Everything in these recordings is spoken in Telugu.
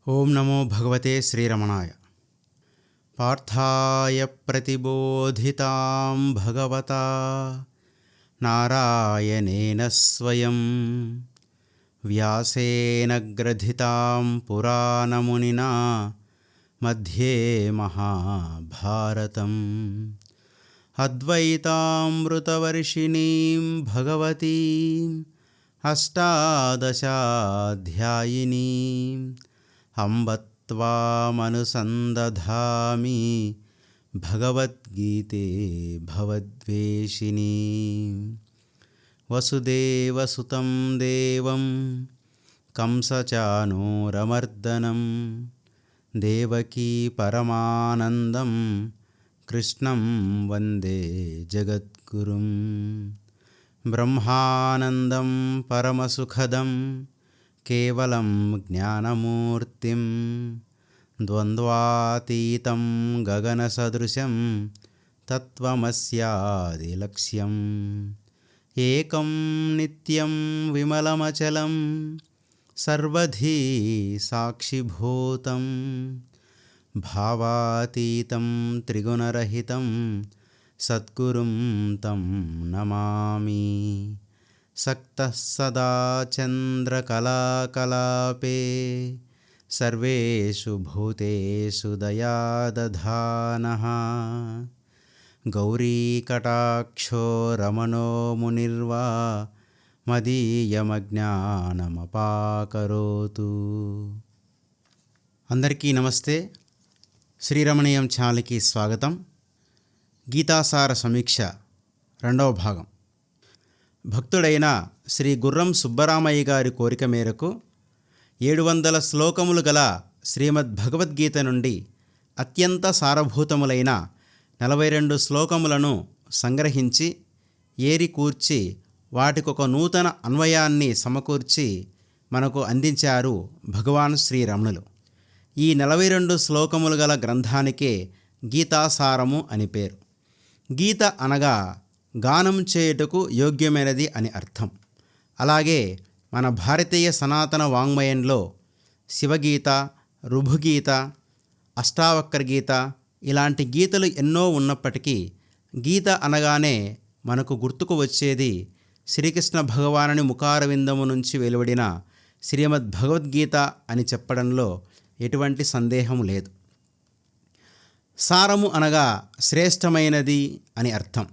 ఓం నమో భగవతే శ్రీరమణాయ. పార్థాయ ప్రతిబోధితాం భగవతా నారాయణేన స్వయం వ్యాసేన గ్రథితాం పురాణమునినా మధ్యే మహాభారతం అద్వైతామృతవర్షిణీం భగవతీం అష్టాదశాధ్యాయినీం అంబ త్వామనుసందధామి భగవద్గీతే భవద్వేషిణీ. వసుదేవసుతం దేవం కంసచానూరమర్దనం దేవకీ పరమానందం కృష్ణం వందే జగద్గురుం. బ్రహ్మానందం పరమసుఖదం కేవలం జ్ఞానమూర్తిం ద్వంద్వాతీతం గగనసదృశం తత్వమస్యాదిలక్ష్యం ఏకం నిత్యం విమలమచలం సర్వధీ సాక్షిభూతం భావాతీతం త్రిగుణరహితం సద్గురుం తం నమామి. సక్తః సదా చంద్రకళాకలాపే సర్వేషు భూతేషు దయాదధానః గౌరీకటాక్షో రమణో మునిర్వా మదీయమజ్ఞానమపాకరోతు. అందరికీ నమస్తే. శ్రీరమణీయం ఛానల్కి స్వాగతం. గీతాసార సమీక్ష రెండవ భాగం. భక్తుడైన శ్రీ గుర్రం సుబ్బరామయ్య గారి కోరిక మేరకు 700 శ్లోకములు గల శ్రీమద్ భగవద్గీత నుండి అత్యంత సారభూతములైన 42 శ్లోకములను సంగ్రహించి ఏరికూర్చి వాటికొక నూతన అన్వయాన్ని సమకూర్చి మనకు అందించారు భగవాన్ శ్రీరమణులు. ఈ 42 శ్లోకములు గల గ్రంథానికే గీతాసారము అని పేరు. గీత అనగా గానం చేయుటకు యోగ్యమైనది అని అర్థం. అలాగే మన భారతీయ సనాతన వాంగ్మయంలో శివగీత, రుభుగీత, అష్టావక్ర గీత ఇలాంటి గీతలు ఎన్నో ఉన్నప్పటికీ గీత అనగానే మనకు గుర్తుకు వచ్చేది శ్రీకృష్ణ భగవానుని ముఖారవిందము నుంచి వెలువడిన శ్రీమద్ భగవద్గీత అని చెప్పడంలో ఎటువంటి సందేహం లేదు. సారము అనగా శ్రేష్టమైనది అని అర్థం.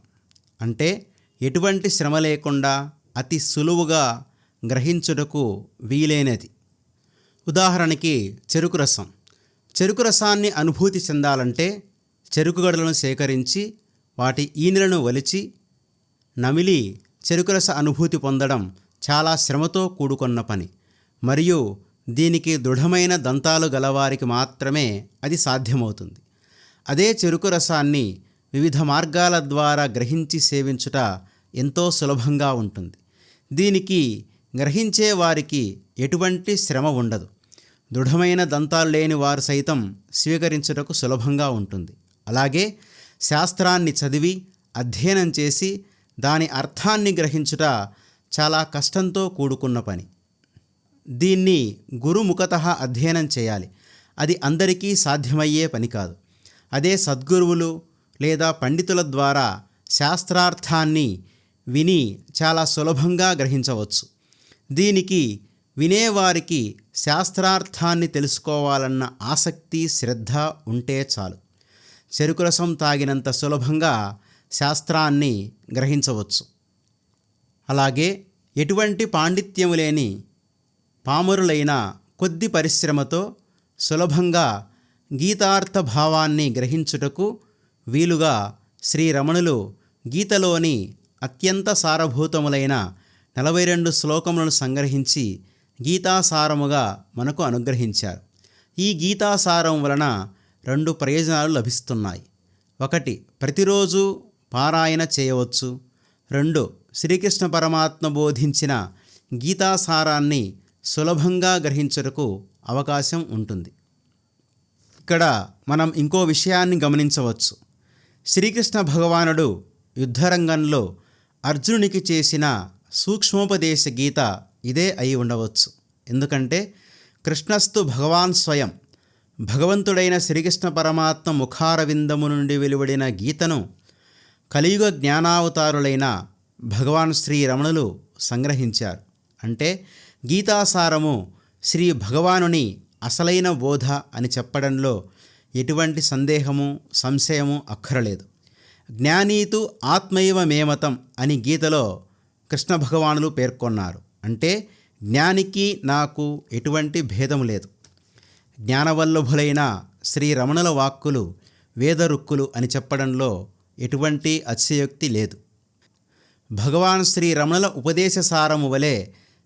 అంటే ఎటువంటి శ్రమ లేకుండా అతి సులువుగా గ్రహించుటకు వీలైనది. ఉదాహరణకి చెరుకు రసం. చెరుకు రసాన్ని అనుభూతి చెందాలంటే చెరుకు గడలను సేకరించి వాటి ఈనెలను వలిచి నమిలి చెరుకు రస అనుభూతి పొందడం చాలా శ్రమతో కూడుకున్న పని. మరియు దీనికి దృఢమైన దంతాలు గలవారికి మాత్రమే అది సాధ్యమవుతుంది. అదే చెరుకు రసాన్ని వివిధ మార్గాల ద్వారా గ్రహించి సేవించుట ఎంతో సులభంగా ఉంటుంది. దీనికి గ్రహించే వారికి ఎటువంటి శ్రమ ఉండదు. దృఢమైన దంతాలు లేని వారు సైతం స్వీకరించుటకు సులభంగా ఉంటుంది. అలాగే శాస్త్రాన్ని చదివి అధ్యయనం చేసి దాని అర్థాన్ని గ్రహించుట చాలా కష్టంతో కూడుకున్న పని. దీన్ని గురుముఖతః అధ్యయనం చేయాలి. అది అందరికీ సాధ్యమయ్యే పని కాదు. అదే సద్గురువులు లేదా పండితుల ద్వారా శాస్త్రార్థాన్ని విని చాలా సులభంగా గ్రహించవచ్చు. దీనికి వినేవారికి శాస్త్రార్థాన్ని తెలుసుకోవాలన్న ఆసక్తి, శ్రద్ధ ఉంటే చాలు. చెరుకు రసం తాగినంత సులభంగా శాస్త్రాన్ని గ్రహించవచ్చు. అలాగే ఎటువంటి పాండిత్యము లేని పామరులైన కొద్ది పరిశ్రమతో సులభంగా గీతార్థ భావాన్ని గ్రహించుటకు వీలుగా శ్రీరమణులు గీతలోని అత్యంత సారభూతములైన 42 శ్లోకములను సంగ్రహించి గీతాసారముగా మనకు అనుగ్రహించారు. ఈ గీతాసారం వలన 2 ప్రయోజనాలు లభిస్తున్నాయి. 1, ప్రతిరోజు పారాయణ చేయవచ్చు. 2, శ్రీకృష్ణ పరమాత్మ బోధించిన గీతాసారాన్ని సులభంగా గ్రహించుటకు అవకాశం ఉంటుంది. ఇక్కడ మనం ఇంకో విషయాన్ని గమనించవచ్చు. శ్రీకృష్ణ భగవానుడు యుద్ధరంగంలో అర్జునునికి చేసిన సూక్ష్మోపదేశ గీత ఇదే అయి ఉండవచ్చు. ఎందుకంటే కృష్ణస్తు భగవాన్ స్వయం, భగవంతుడైన శ్రీకృష్ణ పరమాత్మ ముఖారవిందము నుండి వెలువడిన గీతను కలియుగ జ్ఞానావతారులైన భగవాన్ శ్రీరమణులు సంగ్రహించారు. అంటే గీతాసారము శ్రీ భగవానుని అసలైన బోధ అని చెప్పడంలో ఎటువంటి సంశయము అక్కరలేదు. జ్ఞానీతు ఆత్మైవ మేమతం అని గీతలో కృష్ణ భగవానులు పేర్కొన్నారు. అంటే జ్ఞానికి నాకు ఎటువంటి భేదము లేదు. జ్ఞానవల్లభులైన శ్రీరమణుల వాక్కులు వేదరుక్కులు అని చెప్పడంలో ఎటువంటి అతిశయోక్తి లేదు. భగవాన్ శ్రీరమణుల ఉపదేశ సారము వలె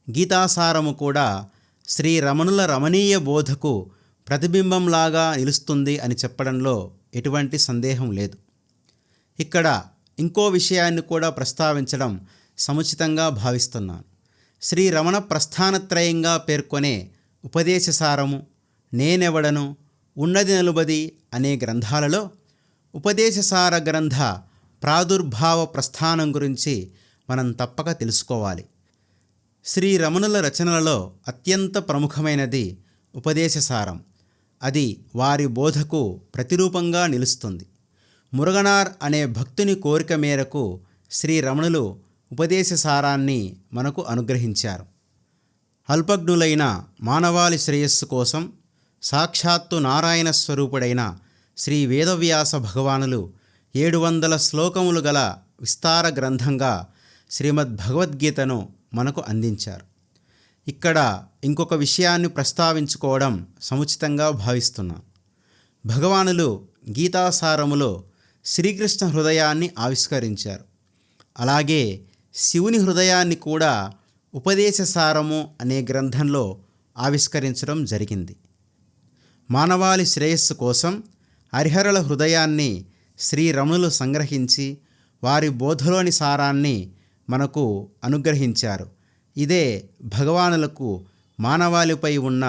గీతాసారము కూడా శ్రీరమణుల రమణీయ బోధకు ప్రతిబింబంలాగా నిలుస్తుంది అని చెప్పడంలో ఎటువంటి సందేహం లేదు. ఇక్కడ ఇంకో విషయాన్ని కూడా ప్రస్తావించడం సముచితంగా భావిస్తున్నాను. శ్రీరమణ ప్రస్థానత్రయంగా పేర్కొనే ఉపదేశసారము, నేనెవడను, ఉన్నది నలుబది అనే గ్రంథాలలో ఉపదేశసార గ్రంథ ప్రాదుర్భావ ప్రస్థానం గురించి మనం తప్పక తెలుసుకోవాలి. శ్రీరమణుల రచనలలో అత్యంత ప్రముఖమైనది ఉపదేశసారం. అది వారి బోధకు ప్రతిరూపంగా నిలుస్తుంది. మురగనార్ అనే భక్తుని కోరిక మేరకు శ్రీరమణులు ఉపదేశసారాన్ని మనకు అనుగ్రహించారు. అల్పజ్ఞులైన మానవాళి శ్రేయస్సు కోసం సాక్షాత్తు నారాయణ స్వరూపుడైన శ్రీ వేదవ్యాస భగవానులు 700 శ్లోకములు గల విస్తార గ్రంథంగా శ్రీమద్భగవద్గీతను మనకు అందించారు. ఇక్కడ ఇంకొక విషయాన్ని ప్రస్తావించుకోవడం సముచితంగా భావిస్తున్నాను. భగవానులు గీతాసారములో శ్రీకృష్ణ హృదయాన్ని ఆవిష్కరించారు. అలాగే శివుని హృదయాన్ని కూడా ఉపదేశసారము అనే గ్రంథంలో ఆవిష్కరించడం జరిగింది. మానవాళి శ్రేయస్సు కోసం హరిహరుల హృదయాన్ని శ్రీరమణులు సంగ్రహించి వారి బోధలోని సారాన్ని మనకు అనుగ్రహించారు. ఇదే భగవానులకు మానవాళిపై ఉన్న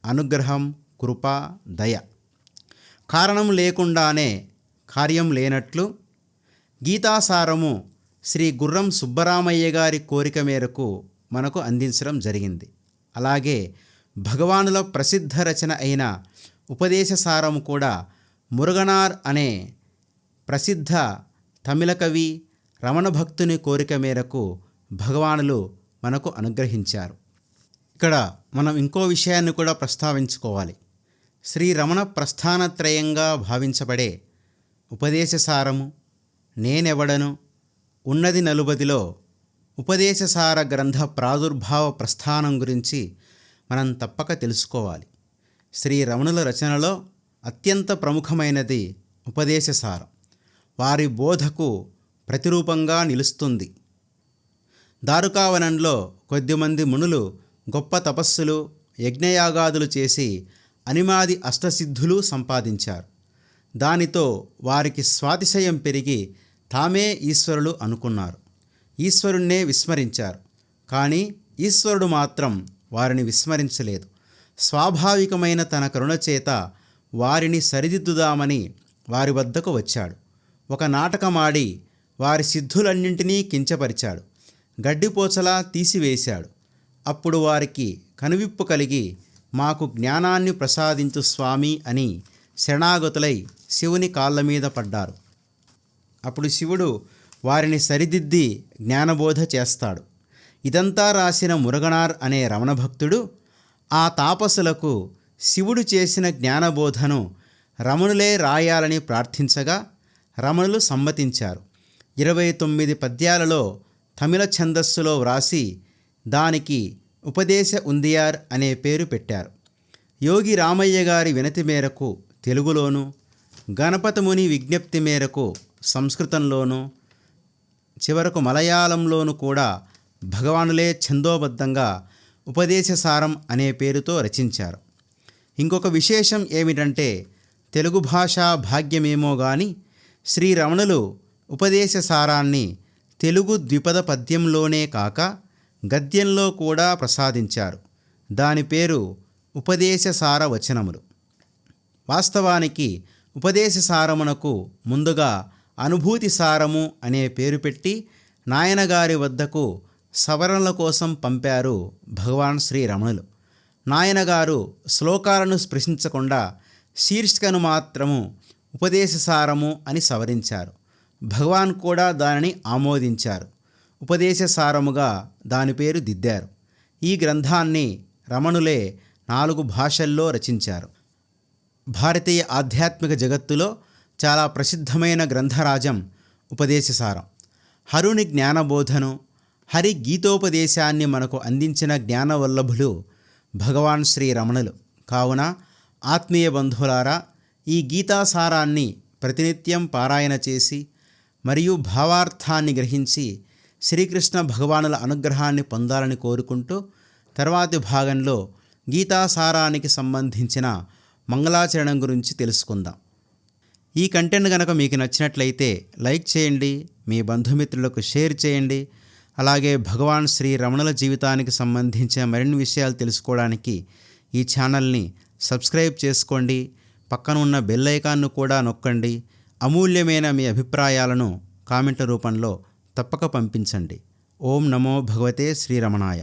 అనుగ్రహం, కృప, దయ. కారణం లేకుండానే కార్యం లేనట్లు గీతాసారము శ్రీ గుర్రం సుబ్బరామయ్య గారి కోరిక మేరకు మనకు అందించడం జరిగింది. అలాగే భగవానుల ప్రసిద్ధ రచన అయిన ఉపదేశసారము కూడా మురగనార్ అనే ప్రసిద్ధ తమిళ కవి రమణ భక్తుని కోరిక మేరకు భగవానులు మనకు అనుగ్రహించారు. ఇక్కడ మనం ఇంకో విషయాన్ని కూడా ప్రస్తావించుకోవాలి. శ్రీరమణ ప్రస్థానత్రయంగా భావించబడే ఉపదేశసారము, నేనెవడను, ఉన్నది నలుబదిలో ఉపదేశసార గ్రంథ ప్రాదుర్భావ ప్రస్థానం గురించి మనం తప్పక తెలుసుకోవాలి. శ్రీరమణుల రచనలో అత్యంత ప్రముఖమైనది ఉపదేశసారం. వారి బోధకు ప్రతిరూపంగా నిలుస్తుంది. దారుకావనంలో కొద్దిమంది మునులు గొప్ప తపస్సులు, యజ్ఞయాగాదులు చేసి అనిమాది అష్టసిద్ధులు సంపాదించారు. దానితో వారికి స్వాతిశయం పెరిగి తామే ఈశ్వరులు అనుకున్నారు. ఈశ్వరుణ్ణే విస్మరించారు. కానీ ఈశ్వరుడు మాత్రం వారిని విస్మరించలేదు. స్వాభావికమైన తన కరుణ చేత వారిని సరిదిద్దుదామని వారి వద్దకు వచ్చాడు. ఒక నాటకమాడి వారి సిద్ధులన్నింటినీ కించపరిచాడు. గడ్డిపోచలా తీసివేశాడు. అప్పుడు వారికి కనువిప్పు కలిగి, మాకు జ్ఞానాన్ని ప్రసాదించు స్వామి అని శరణాగతులై శివుని కాళ్ళ మీద పడ్డారు. అప్పుడు శివుడు వారిని సరిదిద్ది జ్ఞానబోధ చేస్తాడు. ఇదంతా రాసిన మురగనార్ అనే రమణ భక్తుడు ఆ తాపసులకు శివుడు చేసిన జ్ఞానబోధను రమణులే రాయాలని ప్రార్థించగా రమణులు సమ్మతించారు. 29 పద్యాలలో తమిళ ఛందస్సులో వ్రాసి దానికి ఉపదేశ ఉందియార్ అనే పేరు పెట్టారు. యోగి రామయ్య గారి వినతి మేరకు తెలుగులోను, గణపతముని విజ్ఞప్తి మేరకు సంస్కృతంలోను, చివరకు మలయాళంలోను కూడా భగవానులే ఛందోబద్ధంగా ఉపదేశసారం అనే పేరుతో రచించారు. ఇంకొక విశేషం ఏమిటంటే, తెలుగు భాషా భాగ్యమేమో గాని శ్రీరమణులు ఉపదేశసారాన్ని తెలుగు ద్విపద పద్యంలోనే కాక గద్యంలో కూడా ప్రసాదించారు. దాని పేరు ఉపదేశసార వచనములు. వాస్తవానికి ఉపదేశసారమునకు ముందుగా అనుభూతి సారము అనే పేరు పెట్టి నాయనగారి వద్దకు సవరణల కోసం పంపారు భగవాన్ శ్రీరమణులు. నాయనగారు శ్లోకాలను స్పృశించకుండా శీర్షికను మాత్రము ఉపదేశసారము అని సవరించారు. భగవాన్ కూడా దానిని ఆమోదించారు. ఉపదేశసారముగా దాని పేరు దిద్దారు. ఈ గ్రంథాన్ని రమణులే 4 భాషల్లో రచించారు. భారతీయ ఆధ్యాత్మిక జగత్తులో చాలా ప్రసిద్ధమైన గ్రంథరాజం ఉపదేశసారం. హరుని జ్ఞానబోధను, హరి గీతోపదేశాన్ని మనకు అందించిన జ్ఞానవల్లభులు భగవాన్ శ్రీ రమణులు. కావున ఆత్మీయ బంధువులారా, ఈ గీతాసారాన్ని ప్రతినిత్యం పారాయణ చేసి మరియు భావార్థాన్ని గ్రహించి శ్రీకృష్ణ భగవానుల అనుగ్రహాన్ని పొందాలని కోరుకుంటూ తర్వాతి భాగంలో గీతాసారానికి సంబంధించిన మంగళాచరణం గురించి తెలుసుకుందాం. ఈ కంటెంట్ కనుక మీకు నచ్చినట్లయితే లైక్ చేయండి, మీ బంధుమిత్రులకు షేర్ చేయండి. అలాగే భగవాన్ శ్రీ రమణుల జీవితానికి సంబంధించిన మరిన్ని విషయాలు తెలుసుకోవడానికి ఈ ఛానల్ని సబ్స్క్రైబ్ చేసుకోండి. పక్కన ఉన్న బెల్ ఐకాన్ను కూడా నొక్కండి. అమూల్యమైన మీ అభిప్రాయాలను కామెంట్ల రూపంలో తప్పక పంపించండి. ఓం నమో భగవతే శ్రీరమణాయ.